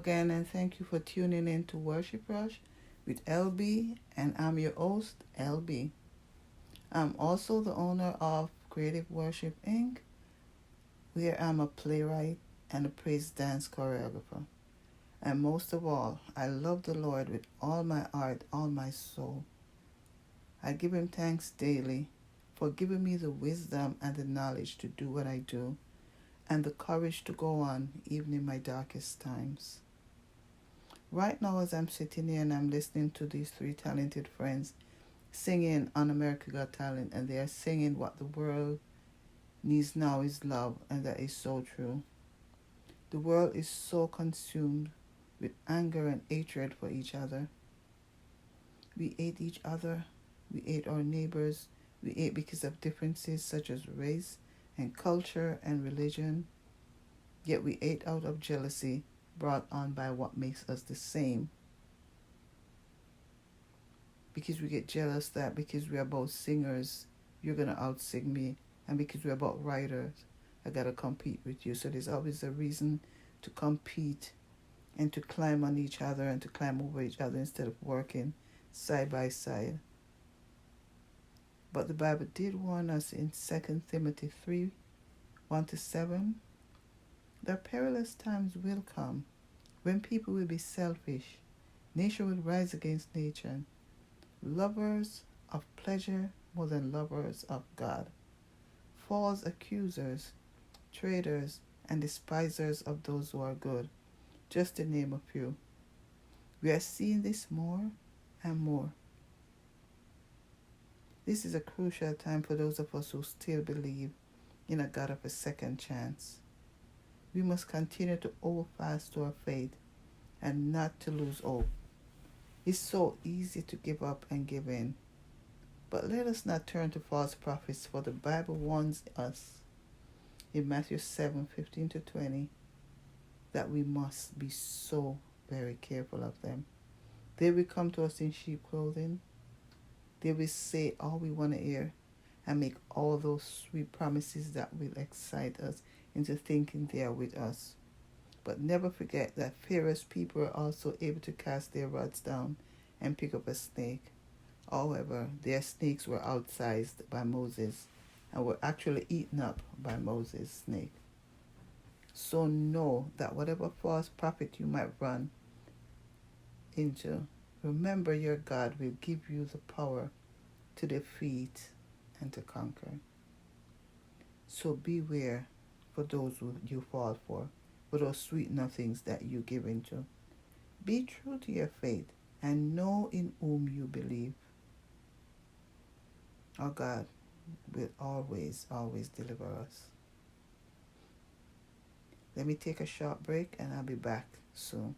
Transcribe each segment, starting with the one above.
again, and thank you for tuning in to Worship Rush with LB, and I'm your host, LB. I'm also the owner of Creative Worship Inc., where I'm a playwright and a praise dance choreographer. And most of all, I love the Lord with all my heart, all my soul. I give Him thanks daily for giving me the wisdom and the knowledge to do what I do, and the courage to go on even in my darkest times. Right now, as I'm sitting here and I'm listening to these three talented friends singing on America Got Talent, and they are singing what the world needs now is love, and that is so true. The world is so consumed with anger and hatred for each other. We hate each other, we hate our neighbors, we hate because of differences such as race and culture and religion, yet we hate out of jealousy brought on by what makes us the same. Because we get jealous that because we're both singers, you're going to outsing me, and because we're both writers, I got to compete with you. So there's always a reason to compete and to climb on each other and to climb over each other instead of working side by side. But the Bible did warn us in 2 Timothy 3, 1-7, that perilous times will come when people will be selfish, nature will rise against nature, lovers of pleasure more than lovers of God, false accusers, traitors, and despisers of those who are good, just to name a few. We are seeing this more and more. This is a crucial time for those of us who still believe in a God of a second chance. We must continue to hold fast to our faith and not to lose hope. It's so easy to give up and give in. But let us not turn to false prophets, for the Bible warns us in Matthew 7:15-20 that we must be so very careful of them. They will come to us in sheep clothing. They will say all we want to hear and make all those sweet promises that will excite us into thinking they are with us. But never forget that Pharaoh's people were also able to cast their rods down and pick up a snake. However, their snakes were outsized by Moses and were actually eaten up by Moses' snake. So know that whatever false prophet you might run into, remember your God will give you the power to defeat and to conquer. So beware for those who you fall for those sweet nothings that you give into. Be true to your faith and know in whom you believe. Our God will always, always deliver us. Let me take a short break and I'll be back soon.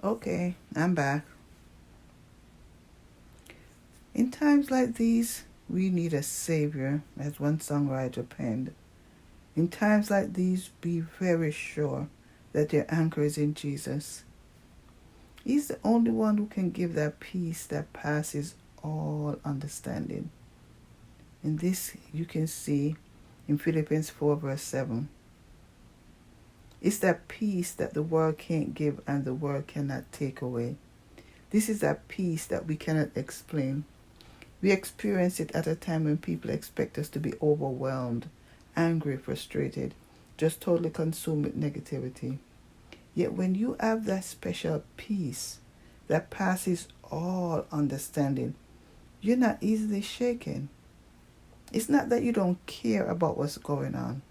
Okay, I'm back. In times like these, we need a savior, as one songwriter penned. In times like these, be very sure that your anchor is in Jesus. He's the only one who can give that peace that passes all understanding. And this you can see in Philippians 4 verse 7. It's that peace that the world can't give and the world cannot take away. This is that peace that we cannot explain. We experience it at a time when people expect us to be overwhelmed, angry, frustrated, just totally consumed with negativity. Yet when you have that special peace that passes all understanding, you're not easily shaken. It's not that you don't care about what's going on,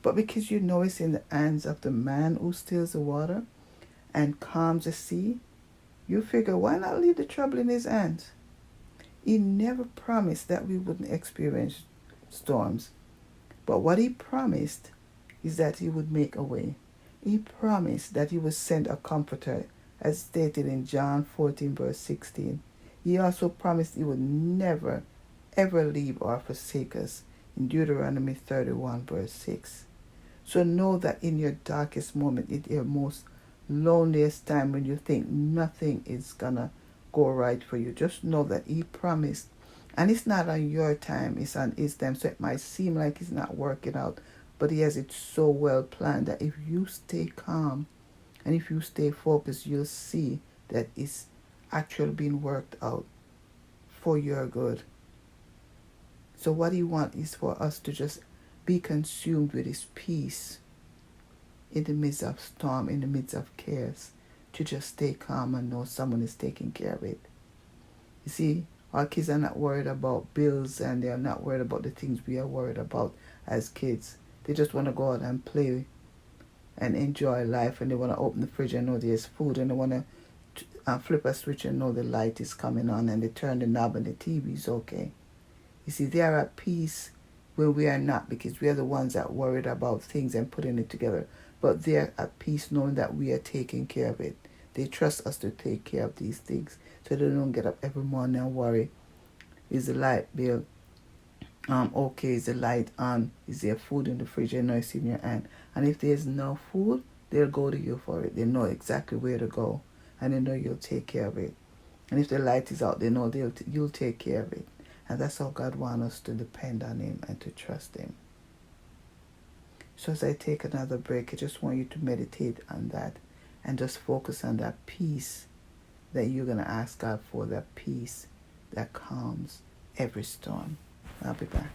but because you know it's in the hands of the man who stills the water and calms the sea, you figure, why not leave the trouble in his hands? He never promised that we wouldn't experience storms. But what he promised is that he would make a way. He promised that he would send a comforter, as stated in John 14 verse 16. He also promised he would never, ever leave or forsake us in Deuteronomy 31 verse 6. So know that in your darkest moment, in your most loneliest time when you think nothing is gonna go right for you, just know that he promised. And it's not on your time, it's on his time. So it might seem like it's not working out, but he has it so well planned that if you stay calm and if you stay focused, you'll see that it's actually being worked out for your good. So what he wants is for us to just be consumed with his peace in the midst of storm, in the midst of chaos, to just stay calm and know someone is taking care of it. You see, our kids are not worried about bills and they are not worried about the things we are worried about as kids. They just want to go out and play and enjoy life, and they want to open the fridge and know there's food, and they want to flip a switch and know the light is coming on, and they turn the knob and the TV is okay. You see, they are at peace where we are not, because we are the ones that worried about things and putting it together. But they're at peace knowing that we are taking care of it. They trust us to take care of these things, so they don't get up every morning and worry, is the light bill okay, is the light on, is there food in the fridge? They know it's in your hand. And if there's no food, they'll go to you for it. They know exactly where to go, and they know you'll take care of it. And if the light is out, they know you'll take care of it. And that's how God wants us to depend on him and to trust him. So as I take another break, I just want you to meditate on that and just focus on that peace that you're going to ask God for, that peace that calms every storm. I'll be back.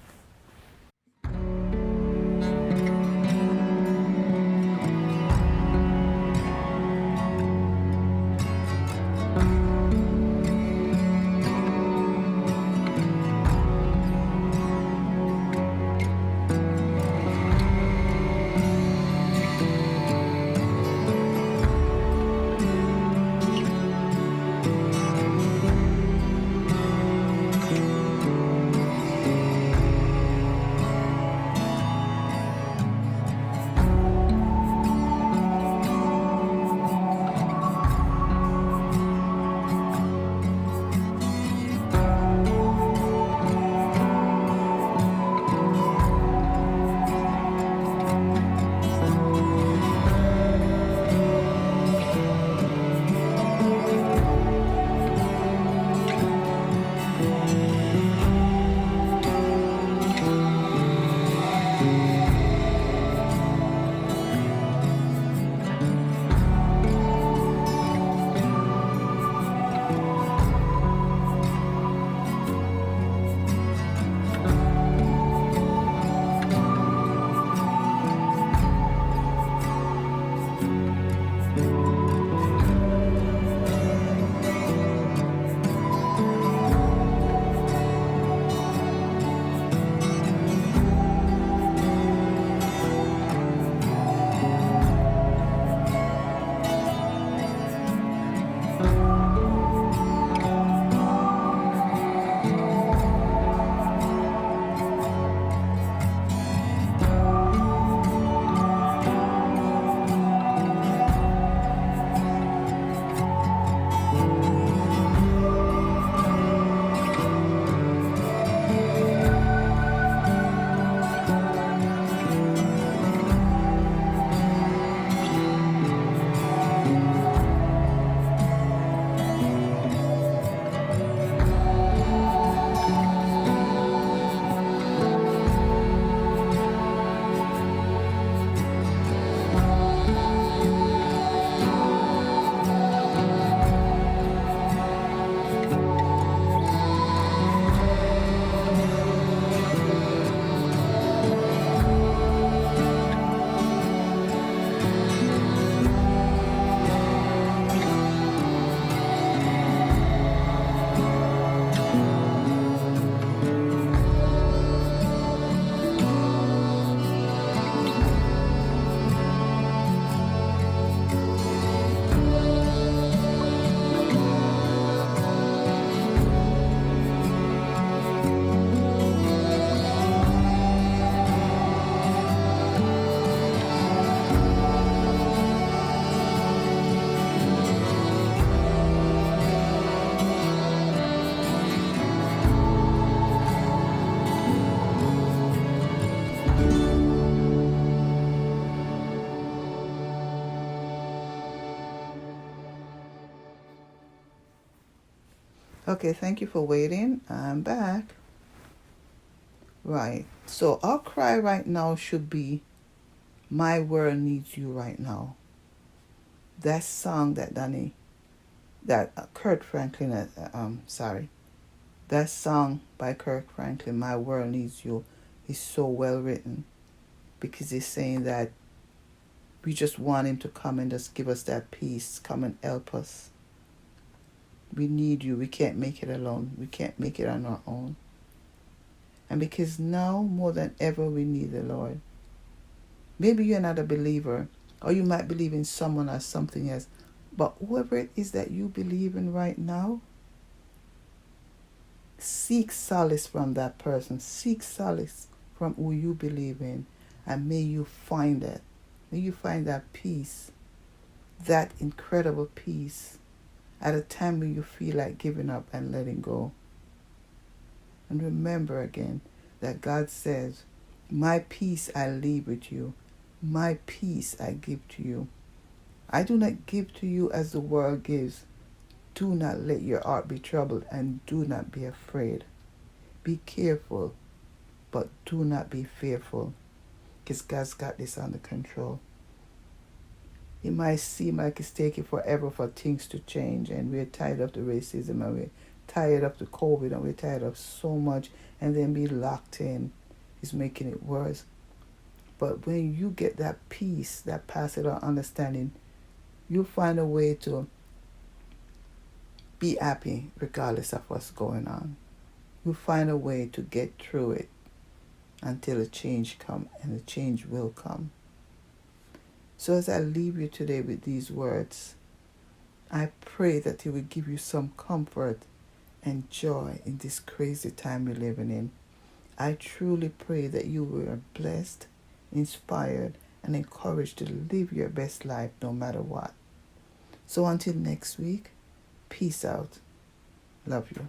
Okay, thank you for waiting. I'm back. Right. So our cry right now should be, "My world needs you right now." That song that Kurt Franklin, that song by Kurt Franklin, "My World Needs You," is so well written because he's saying that we just want him to come and just give us that peace, come and help us. We need you. We can't make it alone. We can't make it on our own. And because now more than ever we need the Lord. Maybe you're not a believer, or you might believe in someone or something else, but whoever it is that you believe in right now, seek solace from that person. Seek solace from who you believe in, and may you find it. May you find that peace, that incredible peace, at a time when you feel like giving up and letting go. And remember again that God says, "My peace I leave with you. My peace I give to you. I do not give to you as the world gives. Do not let your heart be troubled, and do not be afraid." Be careful, but do not be fearful, because God's got this under control. It might seem like it's taking forever for things to change, and we're tired of the racism, and we're tired of the COVID, and we're tired of so much, and then be locked in is making it worse. But when you get that peace, that passes all understanding, you'll find a way to be happy regardless of what's going on. You'll find a way to get through it until a change comes, and a change will come. So as I leave you today with these words, I pray that He will give you some comfort and joy in this crazy time we're living in. I truly pray that you were blessed, inspired, and encouraged to live your best life no matter what. So until next week, peace out. Love you.